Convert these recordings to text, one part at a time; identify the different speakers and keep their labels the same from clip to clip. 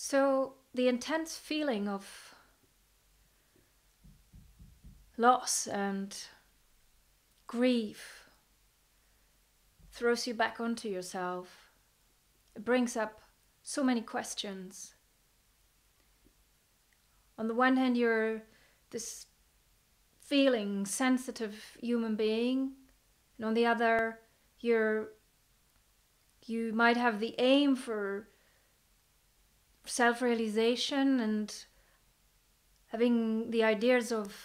Speaker 1: So the intense feeling of loss and grief throws you back onto yourself. It brings up so many questions. On the one hand, you're this feeling, sensitive human being, and on the other, you might have the aim for self-realization and having the ideas of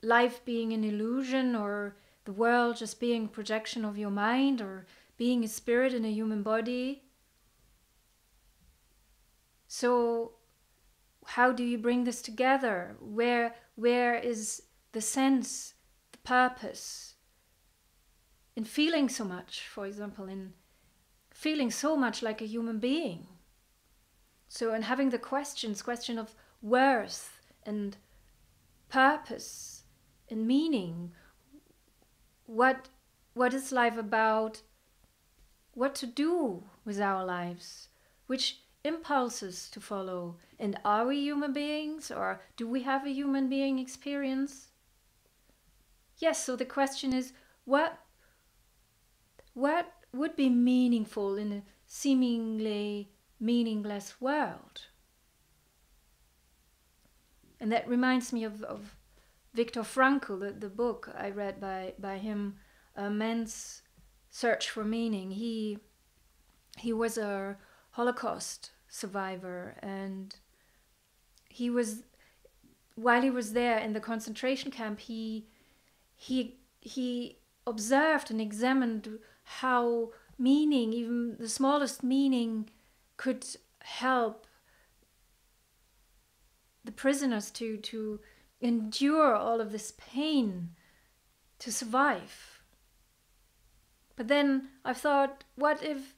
Speaker 1: life being an illusion, or the world just being a projection of your mind, or being a spirit in a human body. So how do you bring this together? Where is the sense, the purpose in feeling so much, for example, in feeling so much like a human being? So in having the question of worth and purpose and meaning, what is life about? What to do with our lives? Which impulses to follow? And are we human beings, or do we have a human being experience? Yes, so the question is, what would be meaningful in a seemingly meaningless world? And that reminds me of Viktor Frankl, the book I read by him, A Man's Search for Meaning. He was a Holocaust survivor, and while he was there in the concentration camp, he observed and examined how meaning, even the smallest meaning, could help the prisoners to endure all of this pain, to survive. But then I thought, what if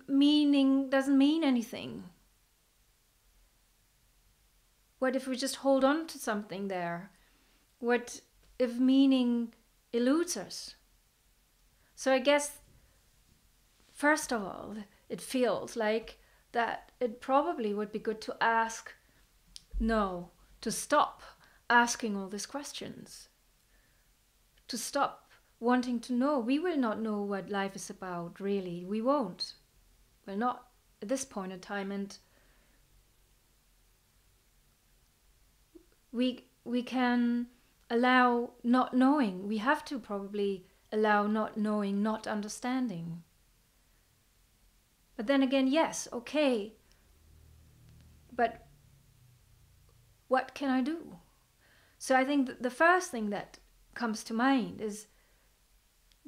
Speaker 1: meaning doesn't mean anything? What if we just hold on to something there? What if meaning eludes us? So I guess, first of all, it feels like that it probably would be good to to stop asking all these questions, to stop wanting to know. We will not know what life is about, really. We won't. Well, not at this point in time. And we can allow not knowing. We have to probably allow not knowing, not understanding. But then again, yes, okay. But what can I do? So I think that the first thing that comes to mind is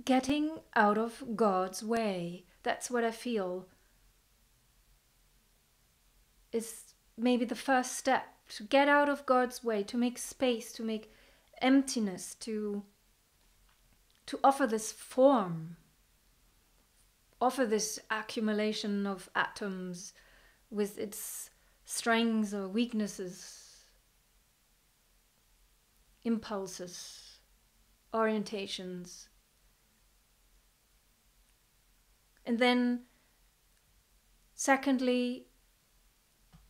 Speaker 1: getting out of God's way. That's what I feel is maybe the first step, to get out of God's way, to make space, to make emptiness, to offer this form, offer this accumulation of atoms with its strengths or weaknesses, impulses, orientations. And then secondly,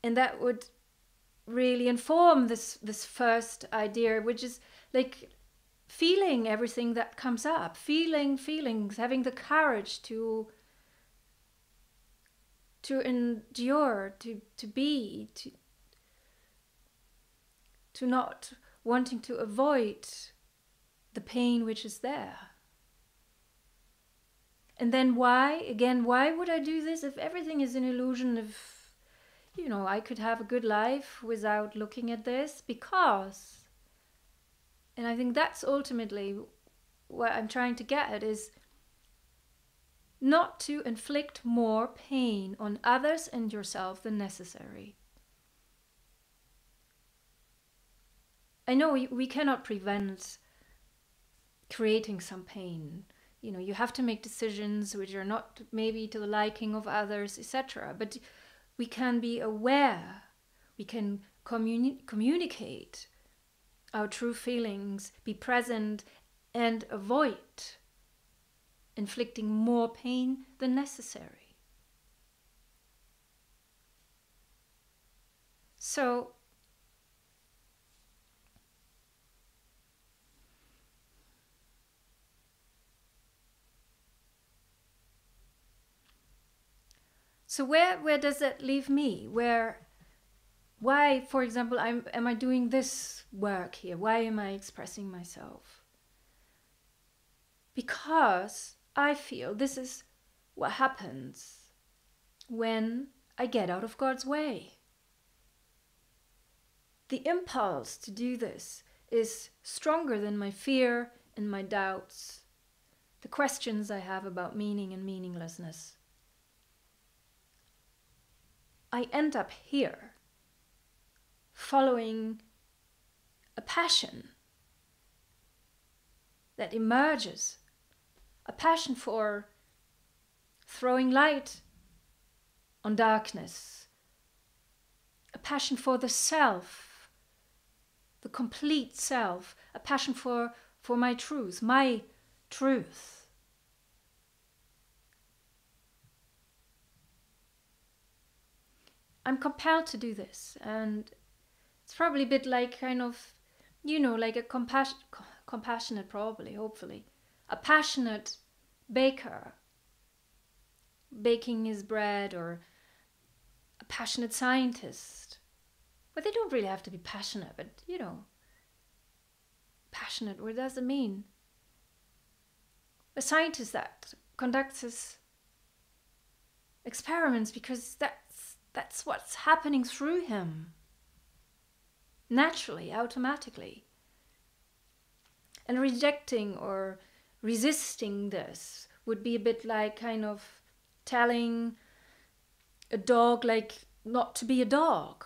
Speaker 1: and that would really inform this first idea, which is like feeling everything that comes up, feeling feelings, having the courage to endure, to be, to not wanting to avoid the pain which is there. And then why would I do this if everything is an illusion? If, I could have a good life without looking at this? Because, and I think that's ultimately what I'm trying to get at, is not to inflict more pain on others and yourself than necessary. I know we cannot prevent creating some pain. You have to make decisions which are not maybe to the liking of others, etc. But we can be aware, we can communicate our true feelings, be present, and avoid inflicting more pain than necessary. So where does that leave me? Why, for example, am I doing this work here? Why am I expressing myself? Because I feel this is what happens when I get out of God's way. The impulse to do this is stronger than my fear and my doubts, the questions I have about meaning and meaninglessness. I end up here, following a passion that emerges, a passion for throwing light on darkness, a passion for the self, the complete self, a passion for my truth, my truth. I'm compelled to do this, and it's probably a bit like kind of, like a compassionate, probably, hopefully, a passionate baker baking his bread, or a passionate scientist. But they don't really have to be passionate, but passionate, what does it mean? A scientist that conducts his experiments because that's what's happening through him. Naturally, automatically. And rejecting or resisting this would be a bit like kind of telling a dog like not to be a dog.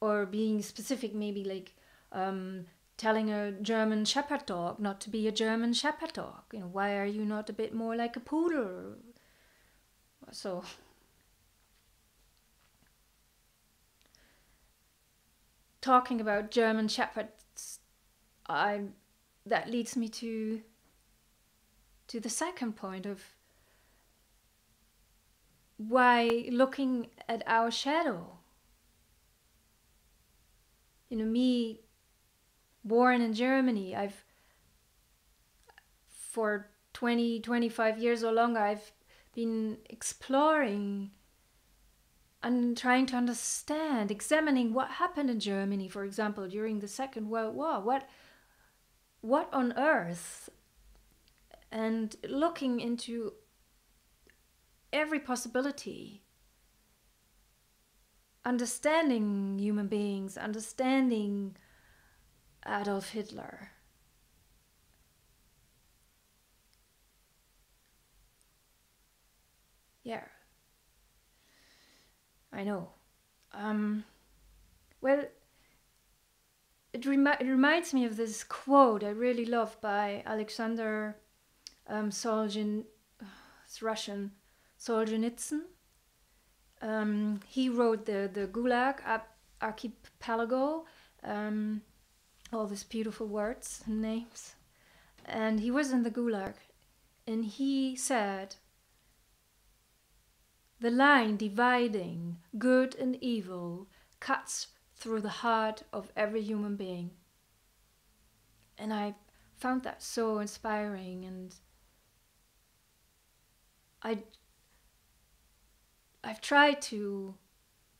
Speaker 1: Or being specific, maybe like telling a German Shepherd dog not to be a German Shepherd dog. Why are you not a bit more like a poodle? So talking about German Shepherds, that leads me to the second point of why looking at our shadow. Me, born in Germany, for 20, 25 years or longer, I've been exploring and trying to understand, examining what happened in Germany, for example, during the Second World War. What on earth? And looking into every possibility, understanding human beings, understanding Adolf Hitler. Yeah, I know. Well, it reminds me of this quote I really love by Alexander Solzhenitsyn. It's Russian. Solzhenitsyn. He wrote the Gulag Archipelago, all these beautiful words and names. And he was in the Gulag, and he said, "The line dividing good and evil cuts through the heart of every human being." And I found that so inspiring, and I've tried to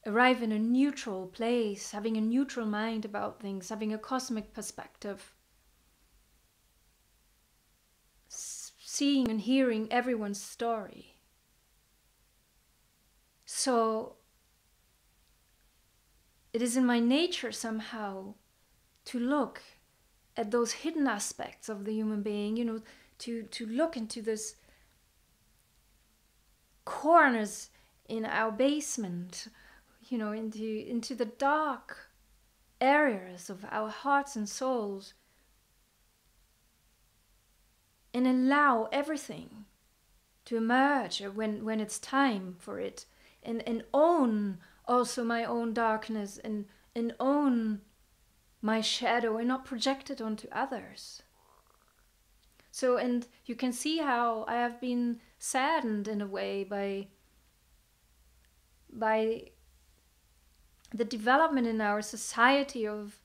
Speaker 1: arrive in a neutral place, having a neutral mind about things, having a cosmic perspective, seeing and hearing everyone's story. So it is in my nature somehow to look at those hidden aspects of the human being, to look into this corners in our basement, into the dark areas of our hearts and souls, and allow everything to emerge when it's time for it, and own also my own darkness, and own my shadow, and not project it onto others. So, and you can see how I have been saddened in a way by the development in our society of,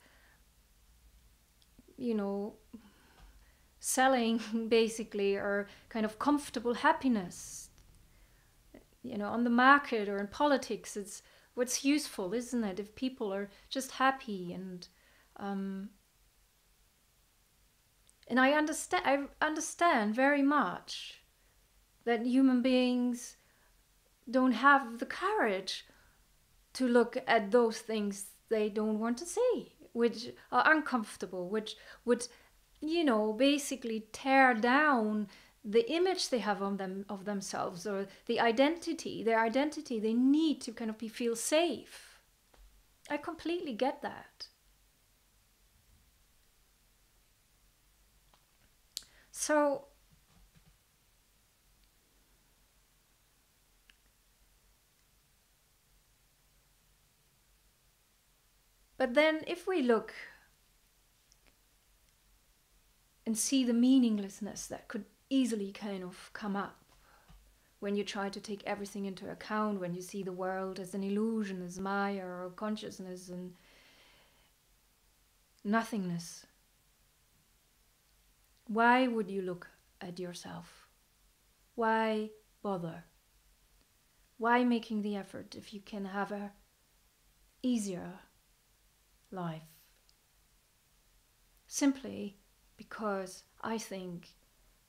Speaker 1: selling basically, or kind of comfortable happiness, on the market or in politics. It's what's useful, isn't it? If people are just happy and I understand very much that human beings don't have the courage to look at those things they don't want to see, which are uncomfortable, which would, basically tear down the image they have of themselves, or their identity. They need to kind of feel safe. I completely get that. So but then if we look and see the meaninglessness that could easily kind of come up when you try to take everything into account, when you see the world as an illusion, as Maya or consciousness and nothingness, why would you look at yourself? Why bother? Why making the effort if you can have a easier life? Simply because I think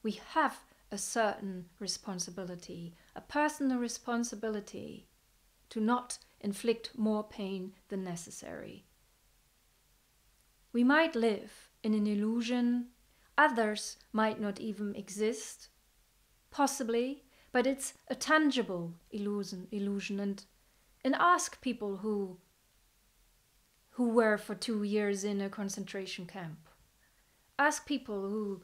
Speaker 1: we have a certain responsibility, a personal responsibility, to not inflict more pain than necessary. We might live in an illusion, others might not even exist, possibly, but it's a tangible illusion. And ask people who were for 2 years in a concentration camp. Ask people who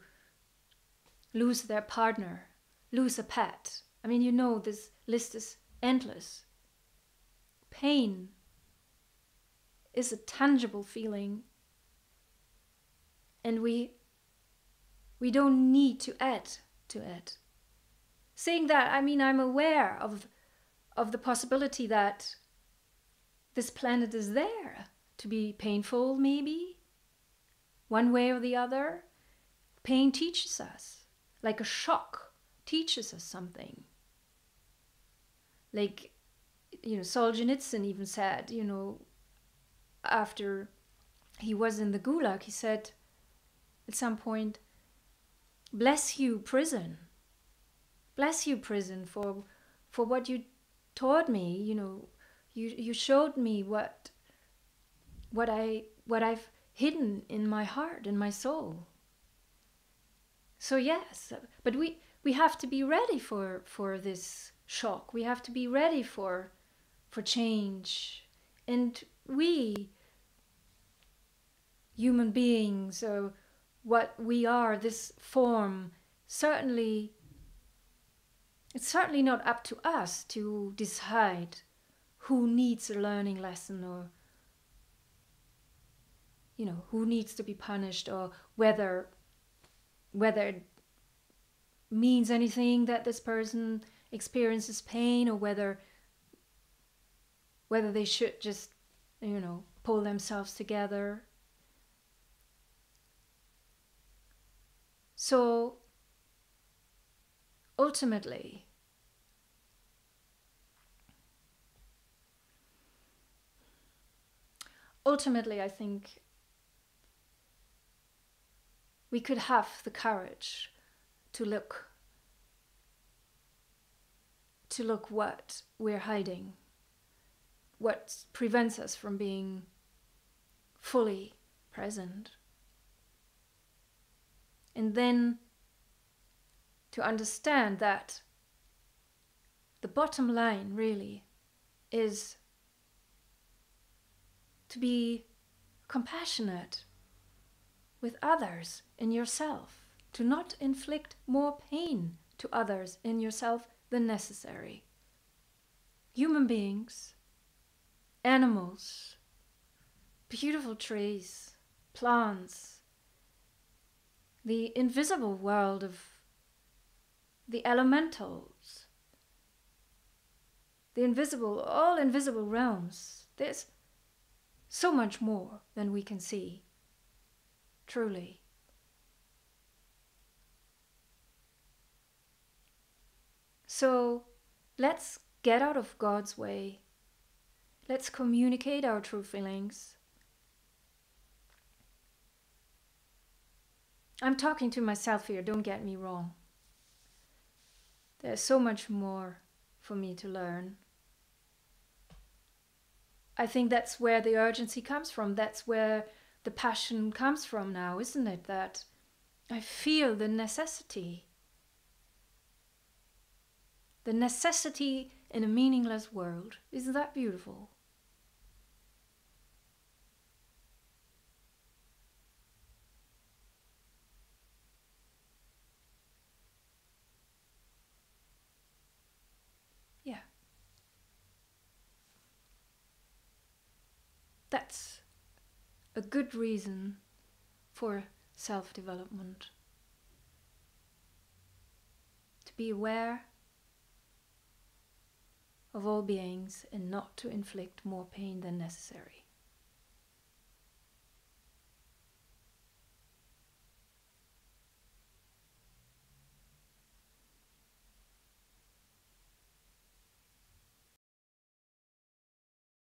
Speaker 1: lose their partner, lose a pet. I mean, this list is endless. Pain is a tangible feeling, and we don't need to add to it. Saying that, I mean, I'm aware of the possibility that this planet is there to be painful, maybe, one way or the other. Pain teaches us, like a shock teaches us something. Like, Solzhenitsyn even said, after he was in the Gulag, he said at some point, bless you, prison. Bless you, prison, for what you taught me. You showed me what I've hidden in my heart, in my soul. So yes, but we have to be ready for this shock. We have to be ready for change. And we, human beings, or what we are, this form, it's certainly not up to us to decide who needs a learning lesson, or who needs to be punished, or whether it means anything that this person experiences pain, or whether they should just pull themselves together. So ultimately, I think we could have the courage to look what we're hiding, what prevents us from being fully present. And then to understand that the bottom line really is to be compassionate with others and yourself, to not inflict more pain to others and yourself than necessary. Human beings, animals, beautiful trees, plants, the invisible world of the elementals, the invisible, all invisible realms. There's so much more than we can see, truly. So let's get out of God's way. Let's communicate our true feelings. I'm talking to myself here, don't get me wrong. There's so much more for me to learn. I think that's where the urgency comes from. That's where the passion comes from now, isn't it? That I feel the necessity. The necessity in a meaningless world. Isn't that beautiful? Yeah. That's a good reason for self-development. To be aware of all beings and not to inflict more pain than necessary.